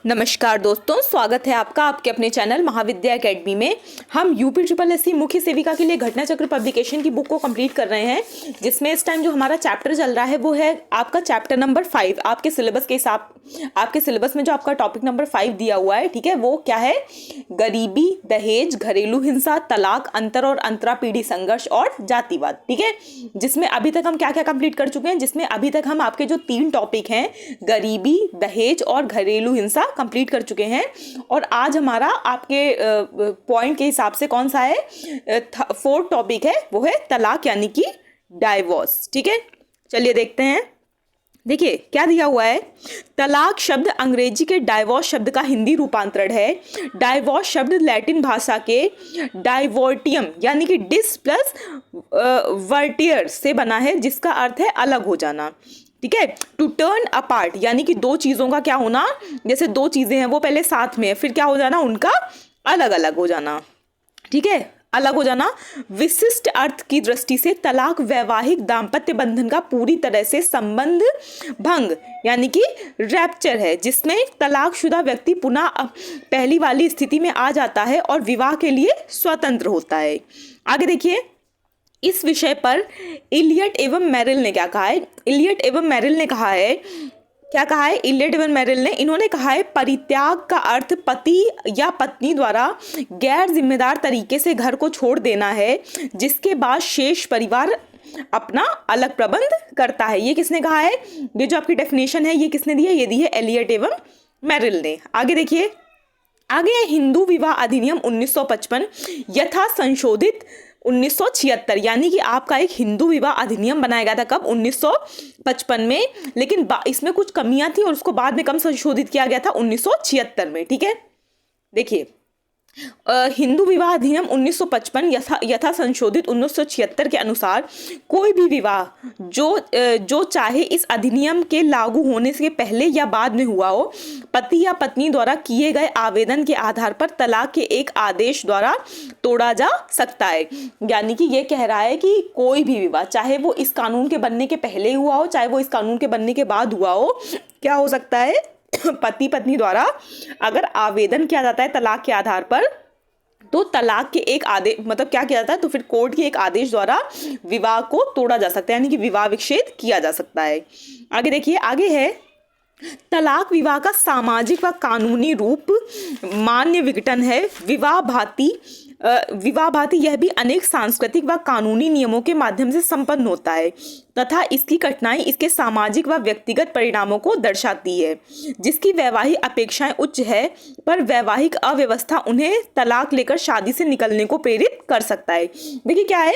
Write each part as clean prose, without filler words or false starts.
नमस्कार दोस्तों, स्वागत है आपका आपके अपने चैनल महाविद्या एकेडमी में। हम यूपी ट्रिपल एससी मुख्य सेविका के लिए घटना चक्र पब्लिकेशन की बुक को कंप्लीट कर रहे हैं, जिसमें इस टाइम जो हमारा चैप्टर चल रहा है वो है आपका चैप्टर नंबर 5। आपके सिलेबस के हिसाब आपके सिलेबस में जो आपका टॉपिक नंबर 5 दिया हुआ है, ठीक है, वो क्या है? गरीबी, दहेज, घरेलू हिंसा, तलाक, अंतर और अंतरा पीढ़ी संघर्ष और जातिवाद। ठीक है, जिसमें अभी तक हम क्या क्या कंप्लीट कर चुके हैं? जिसमें अभी तक हम आपके जो 3 टॉपिक हैं, गरीबी, दहेज और घरेलू हिंसा, कंप्लीट कर चुके हैं। और आज हमारा आपके पॉइंट के हिसाब से कौन सा है? 4th टॉपिक है, वो है तलाक यानी कि डाइवोर्स। ठीक है, चलिए देखते हैं। देखिए क्या दिया हुआ है। तलाक शब्द अंग्रेजी के डाइवोर्स शब्द का हिंदी रूपांतरण है। डाइवोर्स शब्द लैटिन भाषा के डाइवोर्टियम यानी कि डिस प्लस वर्टियर से बना है, जिसका अर्थ है अलग हो जाना। ठीक है, टू टर्न अपार्ट यानी कि दो चीजों का क्या होना, जैसे दो चीजें हैं वो पहले साथ में है, फिर क्या हो जाना, उनका अलग अलग हो जाना। ठीक है, अलग हो जाना। विशिष्ट अर्थ की दृष्टि से तलाक वैवाहिक दाम्पत्य बंधन का पूरी तरह से संबंध भंग यानी कि रैप्चर है, जिसमें तलाकशुदा व्यक्ति पुनः पहली वाली स्थिति में आ जाता है और विवाह के लिए स्वतंत्र होता है। आगे देखिए, इस विषय पर इलियट एवं मैरिल ने क्या कहा है? इलियट एवं मैरिल ने कहा है, क्या कहा है? इलियट एवं मैरिल ने इन्होंने कहा है, परित्याग का अर्थ पति या पत्नी द्वारा गैर जिम्मेदार तरीके से घर को छोड़ देना है, जिसके बाद शेष परिवार अपना अलग प्रबंध करता है। ये किसने कहा है? ये जो आपकी डेफिनेशन है ये किसने दी है? ये दी है इलियट एवं मैरिल ने। आगे देखिए, आगे है हिंदू विवाह अधिनियम 1955 यथा संशोधित 1976, यानी कि आपका एक हिंदू विवाह अधिनियम बनाया गया था कब? 1955 में, लेकिन इसमें कुछ कमियां थी और उसको बाद में कम संशोधित किया गया था 1976 में। ठीक है, देखिए हिंदू विवाह अधिनियम 1955 यथा संशोधित 1976 के अनुसार कोई भी विवाह जो चाहे इस अधिनियम के लागू होने से पहले या बाद में हुआ हो, पति या पत्नी द्वारा किए गए आवेदन के आधार पर तलाक के एक आदेश द्वारा तोड़ा जा सकता है। यानी कि ये कह रहा है कि कोई भी विवाह, चाहे वो इस कानून के बनने के पहले हुआ हो, चाहे वो इस कानून के बनने के बाद हुआ हो, क्या हो सकता है? पति पत्नी द्वारा अगर आवेदन किया जाता है तलाक के आधार पर, तो तलाक के एक आदेश मतलब क्या किया जाता है, तो फिर कोर्ट के एक आदेश द्वारा विवाह को तोड़ा जा सकता है, यानी कि विवाह विच्छेद किया जा सकता है। आगे देखिए, आगे है तलाक विवाह का सामाजिक व कानूनी रूप मान्य विघटन है। विवाह भांति यह भी अनेक सांस्कृतिक व कानूनी नियमों के माध्यम से संपन्न होता है तथा इसकी कठिनाई इसके सामाजिक व व्यक्तिगत परिणामों को दर्शाती है। जिसकी वैवाहिक अपेक्षाएं उच्च है, पर वैवाहिक अव्यवस्था उन्हें तलाक लेकर शादी से निकलने को प्रेरित कर सकता है। देखिए क्या है,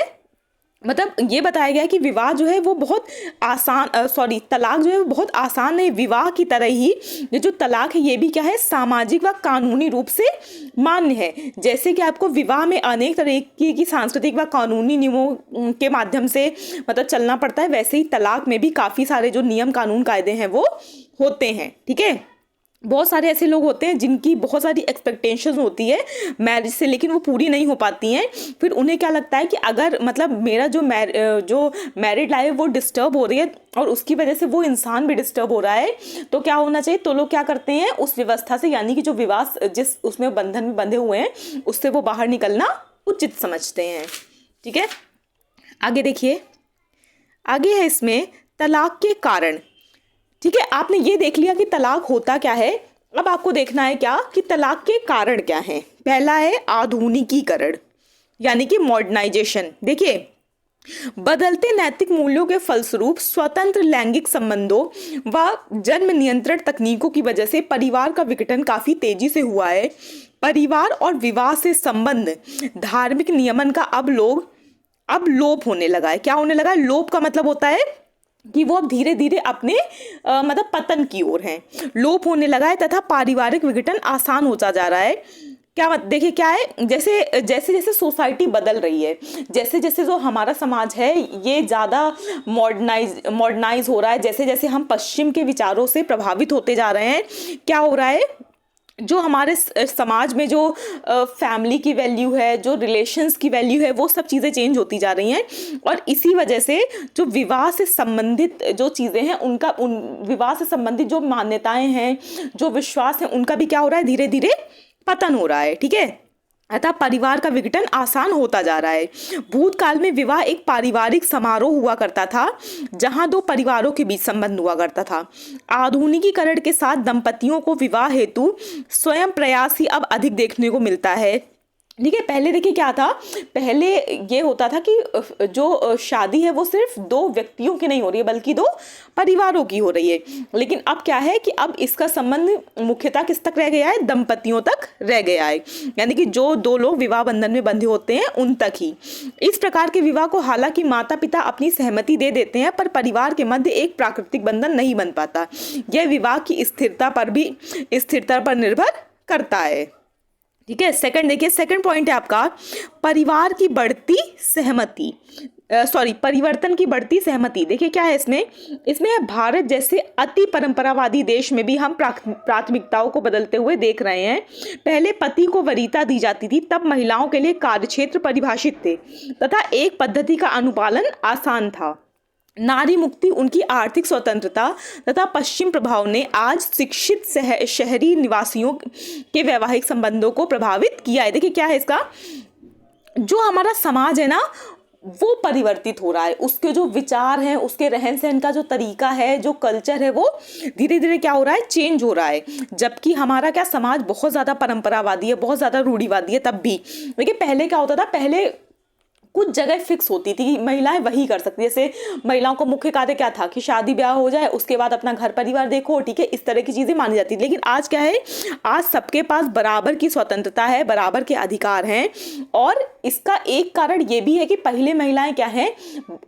मतलब ये बताया गया है कि विवाह जो है वो बहुत आसान तलाक जो है वो बहुत आसान है। विवाह की तरह ही ये जो तलाक है ये भी क्या है? सामाजिक व कानूनी रूप से मान्य है। जैसे कि आपको विवाह में अनेक तरह की सांस्कृतिक व कानूनी नियमों के माध्यम से मतलब चलना पड़ता है, वैसे ही तलाक में भी काफ़ी सारे जो नियम कानून कायदे हैं वो होते हैं। ठीक है, बहुत सारे ऐसे लोग होते हैं जिनकी बहुत सारी एक्सपेक्टेशंस होती है मैरिज से, लेकिन वो पूरी नहीं हो पाती हैं। फिर उन्हें क्या लगता है कि अगर मतलब मेरा जो मैरिड लाइफ वो डिस्टर्ब हो रही है और उसकी वजह से वो इंसान भी डिस्टर्ब हो रहा है, तो क्या होना चाहिए? तो लोग क्या करते हैं, उस व्यवस्था से यानी कि जो विवाह जिस उसमें बंधन में बंधे हुए हैं उससे वो बाहर निकलना उचित समझते हैं। ठीक है, आगे देखिए, आगे है इसमें तलाक के कारण। ठीक है, आपने ये देख लिया कि तलाक होता क्या है। अब आपको देखना है क्या कि तलाक के कारण क्या हैं। पहला है आधुनिकीकरण यानी कि मॉडर्नाइजेशन। देखिए, बदलते नैतिक मूल्यों के फलस्वरूप स्वतंत्र लैंगिक संबंधों व जन्म नियंत्रण तकनीकों की वजह से परिवार का विघटन काफी तेजी से हुआ है। परिवार और विवाह से संबंध धार्मिक नियमन का अब लोप होने लगा है। क्या होने लगा है? लोप का मतलब होता है कि वो अब धीरे धीरे अपने मतलब पतन की ओर हैं, लोप होने लगा है तथा पारिवारिक विघटन आसान होता जा रहा है। क्या देखिए क्या है, जैसे जैसे सोसाइटी बदल रही है, जैसे जैसे जो हमारा समाज है ये ज़्यादा मॉडर्नाइज हो रहा है, जैसे जैसे हम पश्चिम के विचारों से प्रभावित होते जा रहे हैं, क्या हो रहा है? जो हमारे समाज में जो फैमिली की वैल्यू है, जो रिलेशंस की वैल्यू है, वो सब चीज़ें चेंज होती जा रही हैं। और इसी वजह से जो विवाह से संबंधित जो चीज़ें हैं उन विवाह से संबंधित जो मान्यताएं हैं, जो विश्वास है, उनका भी क्या हो रहा है, धीरे धीरे पतन हो रहा है। ठीक है, अतः परिवार का विघटन आसान होता जा रहा है। भूतकाल में विवाह एक पारिवारिक समारोह हुआ करता था जहां दो परिवारों के बीच संबंध हुआ करता था। आधुनिकीकरण के साथ दंपतियों को विवाह हेतु स्वयं प्रयास ही अब अधिक देखने को मिलता है। ठीक है, पहले देखिए क्या था, पहले ये होता था कि जो शादी है वो सिर्फ दो व्यक्तियों की नहीं हो रही है बल्कि दो परिवारों की हो रही है। लेकिन अब क्या है कि अब इसका संबंध मुख्यतः किस तक रह गया है, दंपतियों तक रह गया है, यानी कि जो दो लोग विवाह बंधन में बंधे होते हैं उन तक ही। इस प्रकार के विवाह को हालांकि माता पिता अपनी सहमति दे देते हैं, पर परिवार के मध्य एक प्राकृतिक बंधन नहीं बन पाता। यह विवाह की स्थिरता पर निर्भर करता है। ठीक है, सेकंड देखिए, सेकंड पॉइंट है आपका परिवार की बढ़ती सहमति, परिवर्तन की बढ़ती सहमति। देखिए क्या है इसमें भारत जैसे अति परंपरावादी देश में भी हम प्राथमिकताओं को बदलते हुए देख रहे हैं। पहले पति को वरीयता दी जाती थी, तब महिलाओं के लिए कार्यक्षेत्र परिभाषित थे तथा एक पद्धति का अनुपालन आसान था। नारी मुक्ति, उनकी आर्थिक स्वतंत्रता तथा पश्चिम प्रभाव ने आज शिक्षित शहरी निवासियों के वैवाहिक संबंधों को प्रभावित किया है। देखिए क्या है इसका, जो हमारा समाज है ना वो परिवर्तित हो रहा है, उसके जो विचार हैं, उसके रहन सहन का जो तरीका है, जो कल्चर है, वो धीरे धीरे क्या हो रहा है, चेंज हो रहा है। जबकि हमारा क्या समाज बहुत ज़्यादा परंपरावादी है, बहुत ज़्यादा रूढ़िवादी है। तब भी देखिए पहले क्या होता था, पहले कुछ जगह फिक्स होती थी, महिलाएं वही कर सकती, जैसे महिलाओं को मुख्य कार्य क्या था कि शादी ब्याह हो जाए, उसके बाद अपना घर परिवार देखो। ठीक है, इस तरह की चीजें मानी जाती थी। लेकिन आज क्या है, आज सबके पास बराबर की स्वतंत्रता है, बराबर के अधिकार हैं। और इसका एक कारण ये भी है कि पहले महिलाएं क्या है,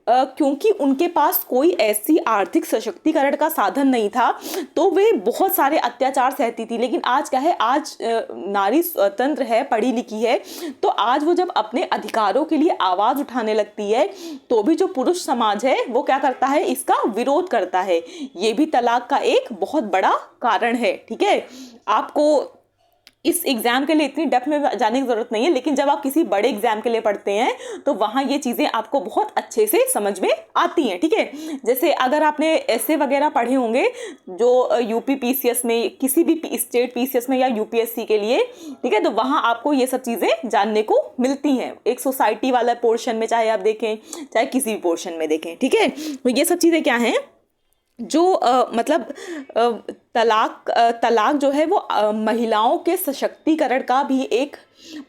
क्योंकि उनके पास कोई ऐसी आर्थिक सशक्तिकरण का साधन नहीं था, तो वे बहुत सारे अत्याचार सहती थी। लेकिन आज क्या है, आज नारी स्वतंत्र है, पढ़ी लिखी है, तो आज वो जब अपने अधिकारों के लिए आवाज उठाने लगती है, तो भी जो पुरुष समाज है वो क्या करता है, इसका विरोध करता है। ये भी तलाक का एक बहुत बड़ा कारण है। ठीक है, आपको इस एग्जाम के लिए इतनी डेप्थ में जाने की जरूरत नहीं है, लेकिन जब आप किसी बड़े एग्जाम के लिए पढ़ते हैं तो वहां ये चीजें आपको बहुत अच्छे से समझ में आती हैं। ठीक है, जैसे अगर आपने ऐसे वगैरह पढ़े होंगे जो यूपी पीसीएस में, किसी भी स्टेट पीसीएस में या यूपीएससी के लिए, ठीक है, तो वहां आपको ये सब चीजें जानने को मिलती हैं। एक सोसाइटी वाला पोर्शन में चाहे आप देखें, चाहे किसी भी पोर्शन में देखें। ठीक है, तो ये सब चीजें क्या हैं, जो तलाक जो है वो महिलाओं के सशक्तिकरण का भी एक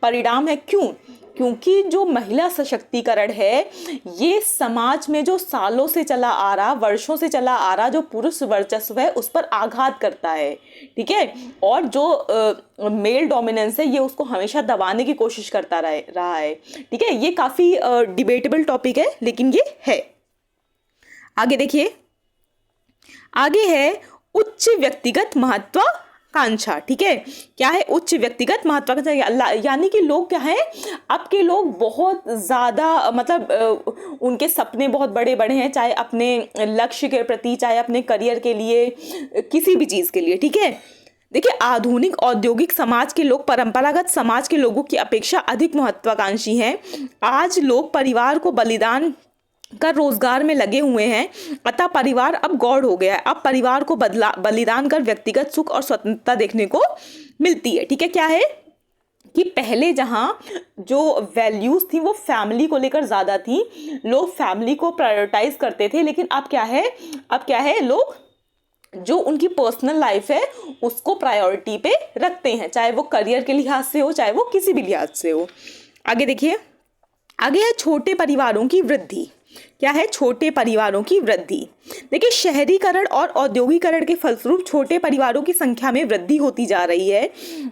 परिणाम है। क्योंकि जो महिला सशक्तिकरण है, ये समाज में जो सालों से चला आ रहा, वर्षों से चला आ रहा जो पुरुष वर्चस्व है उस पर आघात करता है। ठीक है, और जो मेल डोमिनेंस है ये उसको हमेशा दबाने की कोशिश करता रहा है। ठीक है, ये काफ़ी डिबेटेबल टॉपिक है, लेकिन ये है। आगे देखिए, आगे है उच्च व्यक्तिगत महत्वाकांक्षा। ठीक है, क्या है उच्च व्यक्तिगत महत्वाकांक्षा, यानी कि लोग क्या है, अब के लोग बहुत ज़्यादा मतलब उनके सपने बहुत बड़े बड़े हैं, चाहे अपने लक्ष्य के प्रति, चाहे अपने करियर के लिए, किसी भी चीज़ के लिए। ठीक है, देखिए आधुनिक औद्योगिक समाज के लोग परंपरागत समाज के लोगों की अपेक्षा अधिक महत्वाकांक्षी हैं। आज लोग परिवार को बलिदान कर रोजगार में लगे हुए हैं, अतः परिवार अब गॉड हो गया है। अब परिवार को बलिदान कर व्यक्तिगत सुख और स्वतंत्रता देखने को मिलती है। ठीक है, क्या है कि पहले जहां जो वैल्यूज थी वो फैमिली को लेकर ज्यादा थी, लोग फैमिली को प्रायोरिटाइज करते थे। लेकिन अब क्या है, लोग जो उनकी पर्सनल लाइफ है उसको प्रायोरिटी पे रखते हैं, चाहे वो करियर के लिहाज से हो, चाहे वो किसी भी लिहाज से हो। आगे देखिए, आगे है छोटे परिवारों की वृद्धि। क्या है, छोटे परिवारों की वृद्धि। देखिए शहरीकरण और औद्योगिकरण के फलस्वरूप छोटे परिवारों की संख्या में वृद्धि होती जा रही है।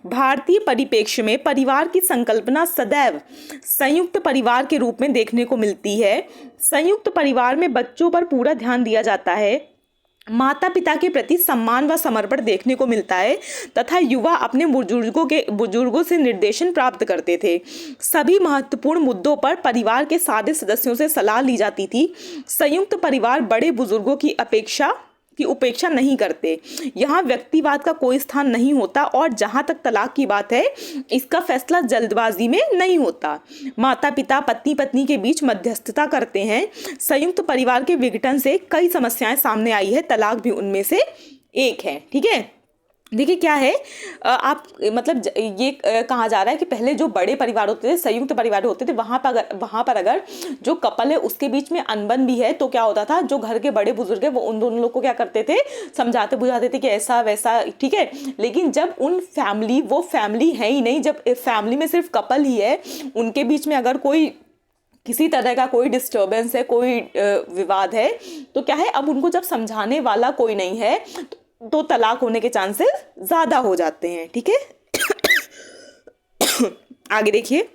भारतीय परिप्रेक्ष्य में परिवार की संकल्पना सदैव संयुक्त परिवार के रूप में देखने को मिलती है। संयुक्त परिवार में बच्चों पर पूरा ध्यान दिया जाता है, माता पिता के प्रति सम्मान व समर्पण देखने को मिलता है तथा युवा अपने बुजुर्गों से निर्देशन प्राप्त करते थे। सभी महत्वपूर्ण मुद्दों पर परिवार के सारे सदस्यों से सलाह ली जाती थी। संयुक्त परिवार बड़े बुजुर्गों की अपेक्षा की उपेक्षा नहीं करते। यहाँ व्यक्तिवाद का कोई स्थान नहीं होता और जहाँ तक तलाक की बात है इसका फैसला जल्दबाजी में नहीं होता। माता पिता पति पत्नी के बीच मध्यस्थता करते हैं। संयुक्त परिवार के विघटन से कई समस्याएं सामने आई है, तलाक भी उनमें से एक है। ठीक है, देखिए क्या है, आप मतलब ये कहा जा रहा है कि पहले जो बड़े परिवार होते थे, संयुक्त परिवार होते थे, वहाँ पर अगर जो कपल है उसके बीच में अनबन भी है तो क्या होता था, जो घर के बड़े बुजुर्ग है वो उन दोनों लोग को क्या करते थे, समझाते बुझाते थे कि ऐसा वैसा। ठीक है, लेकिन जब वो फैमिली है ही नहीं, जब फैमिली में सिर्फ कपल ही है, उनके बीच में अगर कोई किसी तरह का कोई डिस्टर्बेंस है, कोई विवाद है, तो क्या है, अब उनको जब समझाने वाला कोई नहीं है तो तलाक होने के चांसेस ज़्यादा हो जाते हैं। ठीक है, आगे देखिए,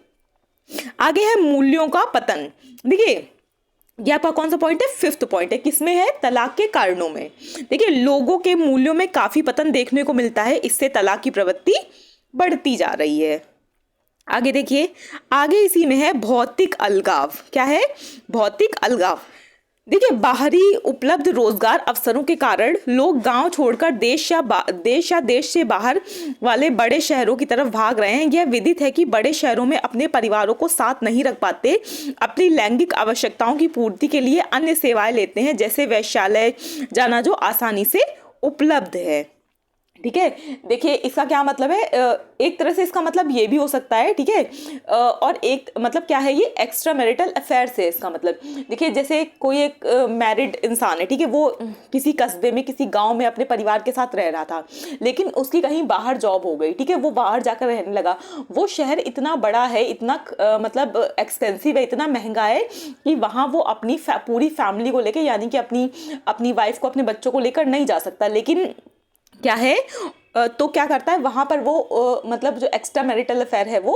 आगे है मूल्यों का पतन। देखिए ये आपका कौन सा पॉइंट है, 5th पॉइंट है, किसमें है, तलाक के कारणों में। देखिए लोगों के मूल्यों में काफ़ी पतन देखने को मिलता है, इससे तलाक की प्रवृत्ति बढ़ती जा रही है। आगे देखिए, आगे इसी में है भौतिक अलगाव। क्या है, भौतिक अलगाव। देखिए बाहरी उपलब्ध रोजगार अवसरों के कारण लोग गांव छोड़कर देश या देश से बाहर वाले बड़े शहरों की तरफ भाग रहे हैं। यह विदित है कि बड़े शहरों में अपने परिवारों को साथ नहीं रख पाते, अपनी लैंगिक आवश्यकताओं की पूर्ति के लिए अन्य सेवाएं लेते हैं, जैसे वैश्यालय जाना जो आसानी से उपलब्ध है। ठीक है, देखिए इसका क्या मतलब है, एक तरह से इसका मतलब ये भी हो सकता है। ठीक है, और एक मतलब क्या है, ये एक्स्ट्रा मैरिटल अफेयर से इसका मतलब, देखिए जैसे कोई एक मैरिड इंसान है, ठीक है, वो किसी कस्बे में किसी गांव में अपने परिवार के साथ रह रहा था, लेकिन उसकी कहीं बाहर जॉब हो गई। ठीक है, वो बाहर जाकर रहने लगा। वो शहर इतना बड़ा है, इतना मतलब एक्सपेंसिव है, इतना महंगा है कि वहाँ वो अपनी पूरी फैमिली को लेकर, यानी कि अपनी वाइफ को, अपने बच्चों को लेकर नहीं जा सकता। लेकिन क्या है, तो क्या करता है, वहां पर वो मतलब जो एक्स्ट्रा मैरिटल अफेयर है वो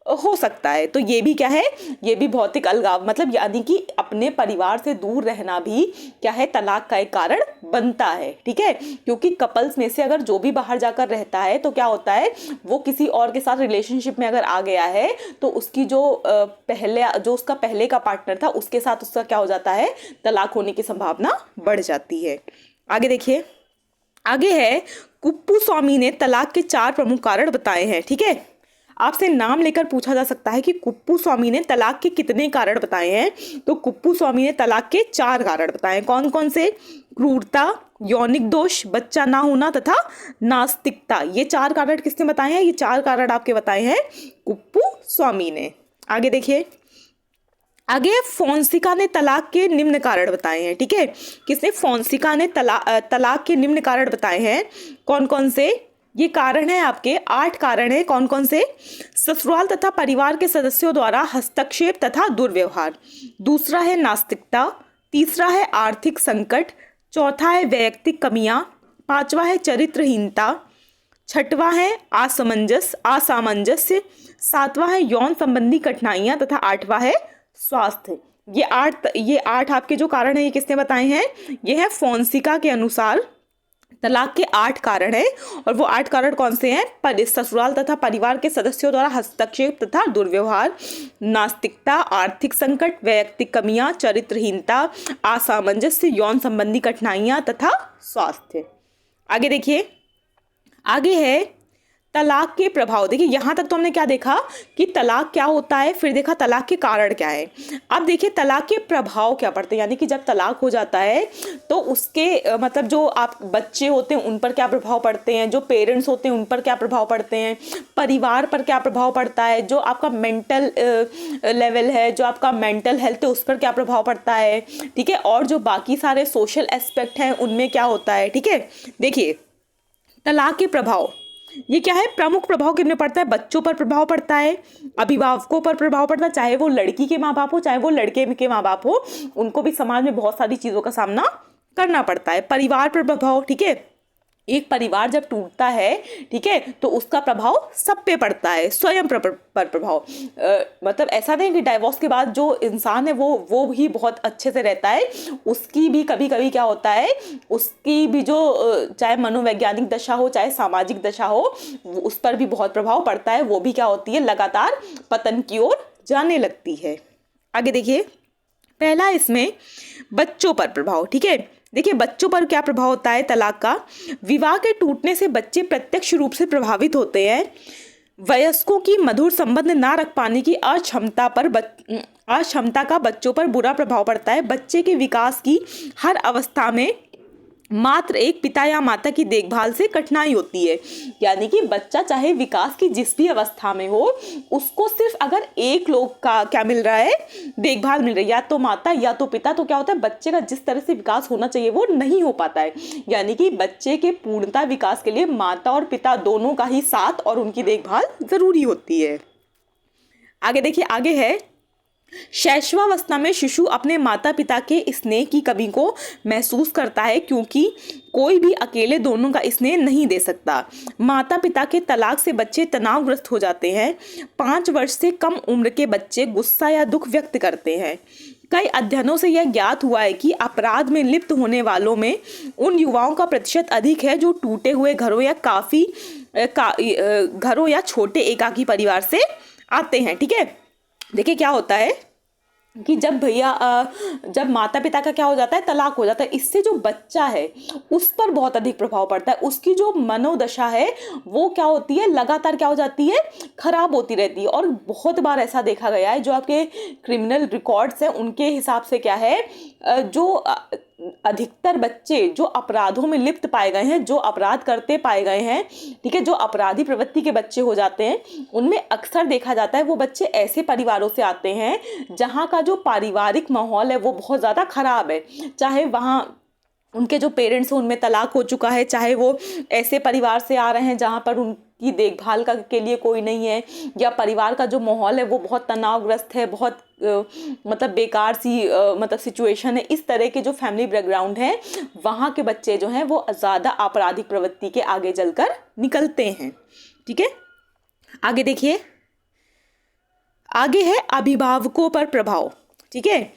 हो सकता है। तो ये भी क्या है, ये भी भौतिक अलगाव, मतलब यानी कि अपने परिवार से दूर रहना भी क्या है, तलाक का एक कारण बनता है। ठीक है, क्योंकि कपल्स में से अगर जो भी बाहर जाकर रहता है तो क्या होता है, वो किसी और के साथ रिलेशनशिप में अगर आ गया है तो उसकी जो उसका पहले का पार्टनर था उसके साथ उसका क्या हो जाता है, तलाक होने की संभावना बढ़ जाती है। आगे देखिए, आगे है कुप्पुस्वामी ने तलाक के 4 प्रमुख कारण बताए हैं। ठीक है, आपसे नाम लेकर पूछा जा सकता है कि कुप्पुस्वामी ने तलाक के कितने कारण बताए हैं, तो कुप्पुस्वामी ने तलाक के 4 कारण बताए हैं। कौन कौन से, क्रूरता, यौनिक दोष, बच्चा ना होना तथा नास्तिकता। ये 4 कारण किसने बताए हैं, ये 4 कारण आपके बताए हैं कुप्पुस्वामी ने। आगे देखिए, आगे फोंसिका ने तलाक के निम्न कारण बताए हैं। ठीक है, किसने, फोंसिका ने तलाक के निम्न कारण बताए हैं। कौन कौन से, ये कारण है आपके 8 कारण है। कौन कौन से, ससुराल तथा परिवार के सदस्यों द्वारा हस्तक्षेप तथा दुर्व्यवहार, दूसरा है नास्तिकता, तीसरा है आर्थिक संकट, चौथा है वैयक्तिक कमियां, पांचवा है चरित्रहीनता, छठवा है असामंजस्य, सातवां है यौन संबंधी कठिनाइयां तथा आठवां है स्वास्थ्य। ये आठ आपके जो कारण है ये किसने बताए हैं, ये है फोंसिका के अनुसार तलाक के 8 कारण है। और वो 8 कारण कौन से हैं, ससुराल तथा परिवार के सदस्यों द्वारा हस्तक्षेप तथा दुर्व्यवहार, नास्तिकता, आर्थिक संकट, वैयक्तिक कमियां, चरित्रहीनता, असामंजस्य, यौन संबंधी कठिनाइयां तथा स्वास्थ्य। आगे देखिए, आगे है तलाक के प्रभाव। देखिए यहाँ तक तो हमने क्या देखा कि तलाक क्या होता है, फिर देखा तलाक के कारण क्या है। अब देखिए तलाक के प्रभाव क्या पड़ते हैं, यानी कि जब तलाक हो जाता है तो उसके मतलब जो आप बच्चे होते हैं उन पर क्या प्रभाव पड़ते हैं, जो पेरेंट्स होते हैं उन पर क्या प्रभाव पड़ते हैं, परिवार पर क्या प्रभाव पड़ता है, जो आपका मेंटल लेवल है, जो आपका मेंटल हेल्थ है उस पर क्या प्रभाव पड़ता है। ठीक है, और जो बाकी सारे सोशल एस्पेक्ट हैं उनमें क्या होता है। ठीक है, देखिए तलाक के प्रभाव, ये क्या है, प्रमुख प्रभाव किन में पड़ता है, बच्चों पर प्रभाव पड़ता है, अभिभावकों पर प्रभाव पड़ता है, चाहे वो लड़की के माँ बाप हो चाहे वो लड़के के माँ बाप हो, उनको भी समाज में बहुत सारी चीज़ों का सामना करना पड़ता है। परिवार पर प्रभाव, ठीक है, एक परिवार जब टूटता है, ठीक है, तो उसका प्रभाव सब पे पड़ता है। स्वयं पर प्रभाव, मतलब ऐसा नहीं कि डाइवोर्स के बाद जो इंसान है वो भी बहुत अच्छे से रहता है, उसकी भी कभी कभी क्या होता है, उसकी भी जो चाहे मनोवैज्ञानिक दशा हो चाहे सामाजिक दशा हो उस पर भी बहुत प्रभाव पड़ता है, वो भी क्या होती है, लगातार पतन की ओर जाने लगती है। आगे देखिए, पहला इसमें बच्चों पर प्रभाव। ठीक है, देखिए बच्चों पर क्या प्रभाव होता है तलाक का। विवाह के टूटने से बच्चे प्रत्यक्ष रूप से प्रभावित होते हैं। वयस्कों की मधुर संबंध ना रख पाने की अक्षमता का बच्चों पर बुरा प्रभाव पड़ता है। बच्चे के विकास की हर अवस्था में मात्र एक पिता या माता की देखभाल से कठिनाई होती है। यानी कि बच्चा चाहे विकास की जिस भी अवस्था में हो, उसको सिर्फ अगर एक लोग का क्या मिल रहा है, देखभाल मिल रही है, या तो माता या तो पिता, तो क्या होता है बच्चे का जिस तरह से विकास होना चाहिए वो नहीं हो पाता है। यानी कि बच्चे के पूर्णता विकास के लिए माता और पिता दोनों का ही साथ और उनकी देखभाल जरूरी होती है। आगे देखिए, आगे है शैशवावस्था में शिशु अपने माता पिता के स्नेह की कमी को महसूस करता है, क्योंकि कोई भी अकेले दोनों का स्नेह नहीं दे सकता। माता पिता के तलाक से बच्चे तनावग्रस्त हो जाते हैं। 5 वर्ष से कम उम्र के बच्चे गुस्सा या दुख व्यक्त करते हैं। कई अध्ययनों से यह ज्ञात हुआ है कि अपराध में लिप्त होने वालों में उन युवाओं का प्रतिशत अधिक है जो टूटे हुए घरों या छोटे एकाकी परिवार से आते हैं। ठीक है, देखिए क्या होता है कि जब माता पिता का क्या हो जाता है, तलाक हो जाता है, इससे जो बच्चा है उस पर बहुत अधिक प्रभाव पड़ता है। उसकी जो मनोदशा है वो क्या होती है, लगातार क्या हो जाती है, खराब होती रहती है। और बहुत बार ऐसा देखा गया है, जो आपके क्रिमिनल रिकॉर्ड्स हैं उनके हिसाब से क्या है, जो अधिकतर बच्चे जो अपराधों में लिप्त पाए गए हैं, जो अपराध करते पाए गए हैं, ठीक है, जो अपराधी प्रवृत्ति के बच्चे हो जाते हैं, उनमें अक्सर देखा जाता है वो बच्चे ऐसे परिवारों से आते हैं जहाँ का जो पारिवारिक माहौल है वो बहुत ज़्यादा खराब है। चाहे वहाँ उनके जो पेरेंट्स हैं उनमें तलाक हो चुका है, चाहे वो ऐसे परिवार से आ रहे हैं जहाँ पर उनकी देखभाल के लिए कोई नहीं है, या परिवार का जो माहौल है वो बहुत तनावग्रस्त है, बहुत मतलब बेकार सी मतलब सिचुएशन है। इस तरह के जो फैमिली बैकग्राउंड है वहाँ के बच्चे जो हैं वो ज़्यादा आपराधिक प्रवृत्ति के आगे चलकर निकलते हैं। ठीक है, आगे देखिए, आगे है अभिभावकों पर प्रभाव। ठीक है,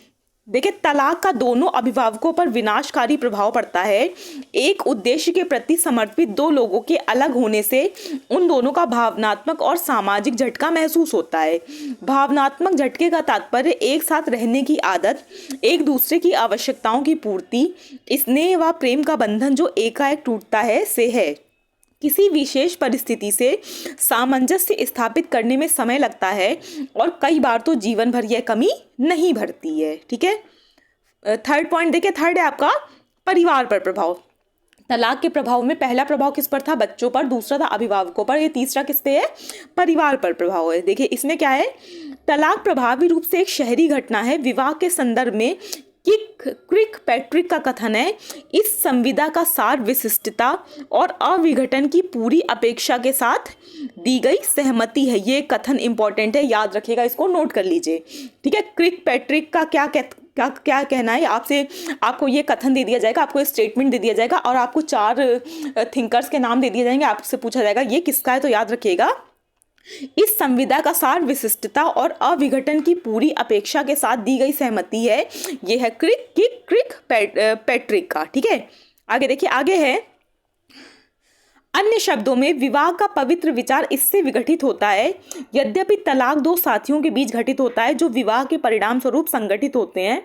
देखिए तलाक का दोनों अभिभावकों पर विनाशकारी प्रभाव पड़ता है। एक उद्देश्य के प्रति समर्पित दो लोगों के अलग होने से उन दोनों का भावनात्मक और सामाजिक झटका महसूस होता है। भावनात्मक झटके का तात्पर्य एक साथ रहने की आदत, एक दूसरे की आवश्यकताओं की पूर्ति, स्नेह व प्रेम का बंधन जो एकाएक टूटता है से है। किसी विशेष परिस्थिति से सामंजस्य स्थापित करने में समय लगता है और कई बार तो जीवन भर यह कमी नहीं भरती है। ठीक है, थर्ड पॉइंट देखिए, थर्ड है आपका परिवार पर प्रभाव। तलाक के प्रभाव में पहला प्रभाव किस पर था, बच्चों पर, दूसरा था अभिभावकों पर, ये तीसरा किस पे है, परिवार पर प्रभाव है। देखिए इसमें क्या है, तलाक प्रभावी रूप से एक शहरी घटना है। विवाह के संदर्भ में क्रिक पैट्रिक का कथन है, इस संविदा का सार विशिष्टता और अविघटन की पूरी अपेक्षा के साथ दी गई सहमति है। ये कथन इंपॉर्टेंट है, याद रखिएगा, इसको नोट कर लीजिए। ठीक है, क्रिक पैट्रिक का क्या कहना है, आपको ये कथन दे दिया जाएगा, आपको स्टेटमेंट दे दिया जाएगा और आपको 4 थिंकर्स के नाम दे दिए जाएंगे, आपसे पूछा जाएगा ये किसका है, तो याद रखिएगा इस संविदा का सार विशिष्टता और अविघटन की पूरी अपेक्षा के साथ दी गई सहमति है। यह है क्रिक पैट्रिक का। ठीक है, आगे देखिए, आगे है अन्य शब्दों में विवाह का पवित्र विचार इससे विघटित होता है। यद्यपि तलाक दो साथियों के बीच घटित होता है जो विवाह के परिणाम स्वरूप संगठित होते हैं,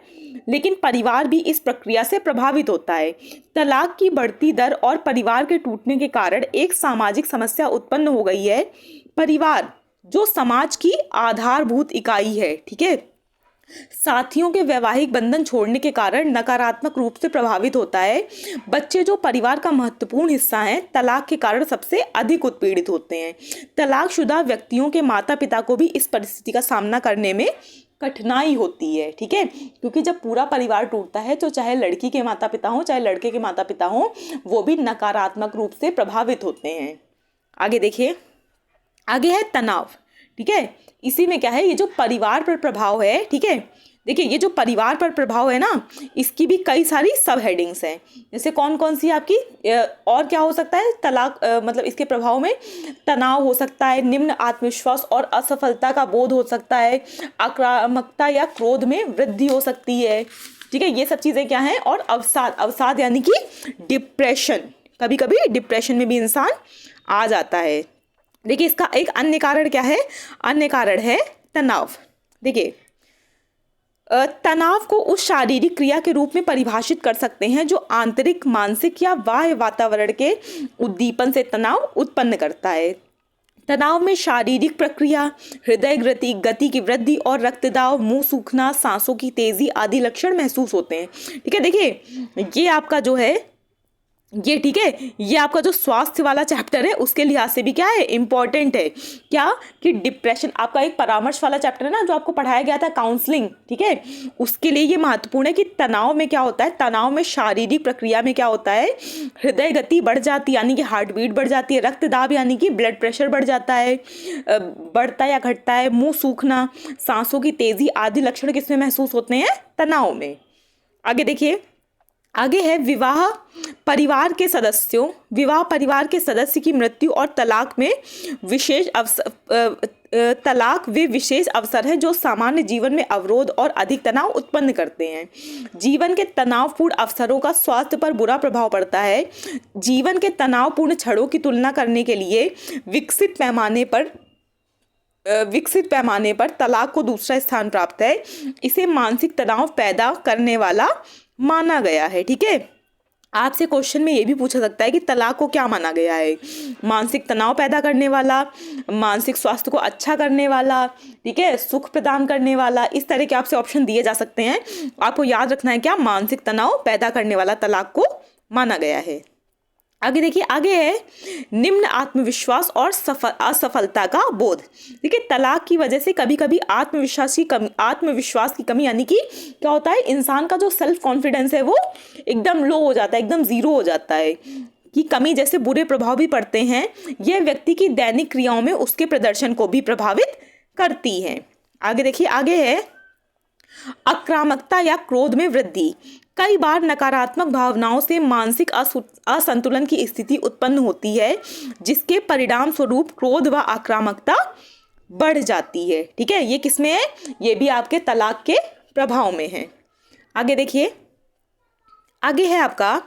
लेकिन परिवार भी इस प्रक्रिया से प्रभावित होता है। तलाक की बढ़ती दर और परिवार के टूटने के कारण एक सामाजिक समस्या उत्पन्न हो गई है। परिवार जो समाज की आधारभूत इकाई है, ठीक है, साथियों के वैवाहिक बंधन छोड़ने के कारण नकारात्मक रूप से प्रभावित होता है। बच्चे जो परिवार का महत्वपूर्ण हिस्सा हैं, तलाक के कारण सबसे अधिक उत्पीड़ित होते हैं। तलाकशुदा व्यक्तियों के माता पिता को भी इस परिस्थिति का सामना करने में कठिनाई होती है। ठीक है, क्योंकि जब पूरा परिवार टूटता है तो चाहे लड़की के माता पिता हों चाहे लड़के के माता पिता हों, वो भी नकारात्मक रूप से प्रभावित होते हैं। आगे देखिए, आगे है तनाव। ठीक है, इसी में क्या है, ये जो परिवार पर प्रभाव है, ठीक है, देखिए ये जो परिवार पर प्रभाव है ना, इसकी भी कई सारी सब हेडिंग्स हैं। जैसे कौन कौन सी आपकी और क्या हो सकता है, तलाक मतलब इसके प्रभाव में तनाव हो सकता है, निम्न आत्मविश्वास और असफलता का बोध हो सकता है, आक्रामकता या क्रोध में वृद्धि हो सकती है। ठीक है, ये सब चीज़ें क्या हैं, और अवसाद यानी कि डिप्रेशन, कभी कभी डिप्रेशन में भी इंसान आ जाता है। देखिए इसका एक अन्य कारण क्या है, अन्य कारण है तनाव। देखिए तनाव को उस शारीरिक क्रिया के रूप में परिभाषित कर सकते हैं जो आंतरिक, मानसिक या बाह्य वातावरण के उद्दीपन से तनाव उत्पन्न करता है। तनाव में शारीरिक प्रक्रिया, हृदय गति की वृद्धि और रक्तदाब, मुंह सूखना, सांसों की तेजी आदि लक्षण महसूस होते हैं। ठीक है, देखिए ये आपका जो है ये, ठीक है, ये आपका जो स्वास्थ्य वाला चैप्टर है उसके लिहाज से भी क्या है, इंपॉर्टेंट है। क्या कि डिप्रेशन आपका एक परामर्श वाला चैप्टर है ना, जो आपको पढ़ाया गया था काउंसलिंग, ठीक है, उसके लिए ये महत्वपूर्ण है कि तनाव में क्या होता है, तनाव में शारीरिक प्रक्रिया में क्या होता है, हृदय गति बढ़ जाती है यानी कि हार्ट बीट बढ़ जाती है, रक्तदाब यानी कि ब्लड प्रेशर बढ़ जाता है, बढ़ता या घटता है, मुंह सूखना, सांसों की तेजी आदि लक्षण किसमें महसूस होते हैं, तनाव में। आगे देखिए, आगे है विवाह परिवार के सदस्यों, विवाह परिवार के सदस्य की मृत्यु और तलाक में विशेष अवसर, तलाक वे विशेष अवसर है जो सामान्य जीवन में अवरोध और अधिक तनाव उत्पन्न करते हैं। जीवन के तनावपूर्ण अवसरों का स्वास्थ्य पर बुरा प्रभाव पड़ता है। जीवन के तनावपूर्ण क्षणों की तुलना करने के लिए विकसित पैमाने पर तलाक को दूसरा स्थान प्राप्त है। इसे मानसिक तनाव पैदा करने वाला माना गया है। ठीक है, आपसे क्वेश्चन में ये भी पूछा सकता है कि तलाक को क्या माना गया है, मानसिक तनाव पैदा करने वाला, मानसिक स्वास्थ्य को अच्छा करने वाला, ठीक है, सुख प्रदान करने वाला, इस तरह के आपसे ऑप्शन दिए जा सकते हैं। आपको याद रखना है क्या, मानसिक तनाव पैदा करने वाला तलाक को माना गया है। आगे देखिए, आगे है निम्न आत्मविश्वास और असफलता का बोध। देखिए, तलाक की वजह से कभी कभी आत्मविश्वास की कमी यानी कि क्या होता है, इंसान का जो सेल्फ कॉन्फिडेंस है वो एकदम लो हो जाता है, एकदम जीरो हो जाता है, की कमी जैसे बुरे प्रभाव भी पड़ते हैं। यह व्यक्ति की दैनिक क्रियाओं में उसके प्रदर्शन को भी प्रभावित करती है। आगे देखिए, आगे है आक्रामकता या क्रोध में वृद्धि। कई बार नकारात्मक भावनाओं से मानसिक असंतुलन की स्थिति उत्पन्न होती है, जिसके परिणाम स्वरूप क्रोध व आक्रामकता बढ़ जाती है। ठीक है, ये किसमें है, ये भी आपके तलाक के प्रभाव में है। आगे देखिए, आगे है आपका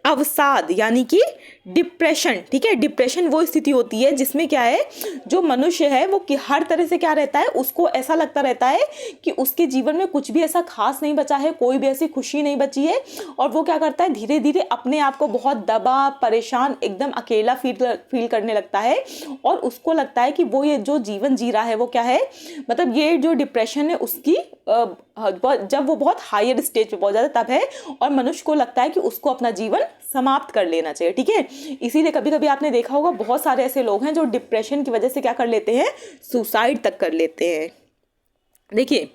अवसाद यानी कि डिप्रेशन। ठीक है, डिप्रेशन वो स्थिति होती है जिसमें क्या है, जो मनुष्य है वो हर तरह से क्या रहता है, उसको ऐसा लगता रहता है कि उसके जीवन में कुछ भी ऐसा खास नहीं बचा है, कोई भी ऐसी खुशी नहीं बची है, और वो क्या करता है, धीरे धीरे अपने आप को बहुत दबा, परेशान, एकदम अकेला फील करने लगता है, और उसको लगता है कि वो ये जो जीवन जी रहा है वो क्या है, मतलब ये जो डिप्रेशन है उसकी जब वो बहुत हायर स्टेज पे पहुंच जाता है तब है, और मनुष्य को लगता है कि उसको अपना जीवन समाप्त कर लेना चाहिए। ठीक है, इसीलिए कभी कभी आपने देखा होगा बहुत सारे ऐसे लोग हैं जो डिप्रेशन की वजह से क्या कर लेते हैं, सुसाइड तक कर लेते हैं। देखिए,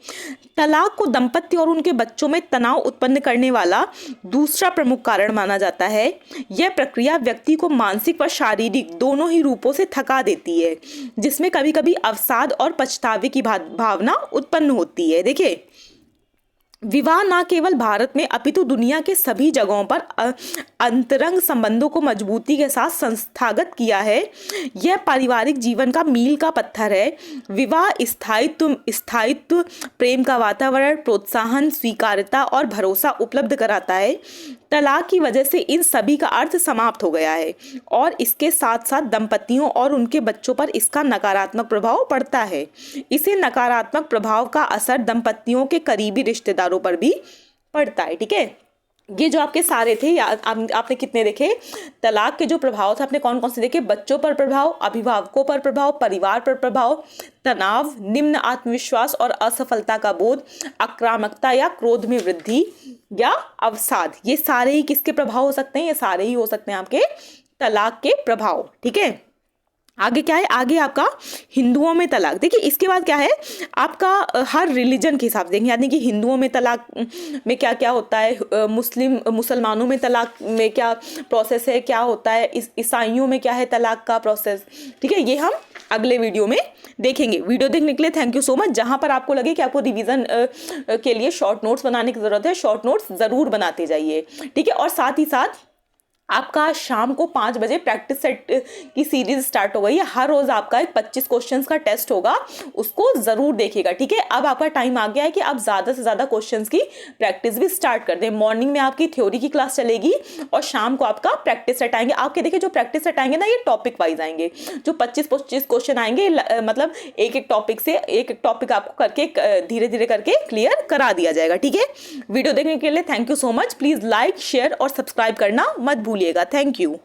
तलाक को दंपति और उनके बच्चों में तनाव उत्पन्न करने वाला दूसरा प्रमुख कारण माना जाता है। यह प्रक्रिया व्यक्ति को मानसिक व शारीरिक दोनों ही रूपों से थका देती है, जिसमें कभी कभी अवसाद और पछतावे की भावना उत्पन्न होती है। देखिए, विवाह न केवल भारत में अपितु दुनिया के सभी जगहों पर अंतरंग संबंधों को मजबूती के साथ संस्थागत किया है। यह पारिवारिक जीवन का मील का पत्थर है। विवाह स्थायित्व, प्रेम का वातावरण, प्रोत्साहन, स्वीकार्यता और भरोसा उपलब्ध कराता है। तलाक की वजह से इन सभी का अर्थ समाप्त हो गया है, और इसके साथ साथ दंपतियों और उनके बच्चों पर इसका नकारात्मक प्रभाव पड़ता है। इसे नकारात्मक प्रभाव का असर दंपतियों के करीबी रिश्तेदारों पर भी पड़ता है। ठीक है, ये जो आपके सारे थे आपने कितने देखे, तलाक के जो प्रभाव थे आपने कौन कौन से देखे, बच्चों पर प्रभाव, अभिभावकों पर प्रभाव, परिवार पर प्रभाव, तनाव, निम्न आत्मविश्वास और असफलता का बोध, आक्रामकता या क्रोध में वृद्धि या अवसाद। ये सारे ही किसके प्रभाव हो सकते हैं, ये सारे ही हो सकते हैं आपके तलाक के प्रभाव। ठीक है, आगे क्या है, आगे आपका हिंदुओं में तलाक। देखिए, इसके बाद क्या है आपका हर रिलीजन के हिसाब से देखेंगे, यानी कि हिंदुओं में तलाक में क्या क्या होता है, मुसलमानों में तलाक में क्या प्रोसेस है, क्या होता है, ईसाइयों में क्या है तलाक का प्रोसेस। ठीक है, ये हम अगले वीडियो में देखेंगे। वीडियो देखने के लिए थैंक यू सो मच। जहां पर आपको लगे कि आपको रिवीजन के लिए शॉर्ट नोट्स बनाने की जरूरत है, शॉर्ट नोट्स जरूर बनाते जाइए। ठीक है, और साथ ही साथ आपका शाम को 5 बजे प्रैक्टिस सेट की सीरीज स्टार्ट हो गई है। हर रोज आपका एक 25 क्वेश्चंस का टेस्ट होगा, उसको जरूर देखिएगा, ठीक है। अब आपका टाइम आ गया है कि आप ज्यादा से ज्यादा क्वेश्चंस की प्रैक्टिस भी स्टार्ट कर दें। मॉर्निंग में आपकी थ्योरी की क्लास चलेगी और शाम को आपका प्रैक्टिस सेट आएंगे। आपके देखिए जो प्रैक्टिस सेट आएंगे ना, ये टॉपिक वाइज आएंगे। जो 25-25 क्वेश्चन आएंगे, मतलब एक एक टॉपिक से एक एक टॉपिक आपको करके धीरे धीरे करके क्लियर करा दिया जाएगा, ठीक है। वीडियो देखने के लिए thank you so much. Please like, share और सब्सक्राइब करना मत भूलिएगा। Thank you.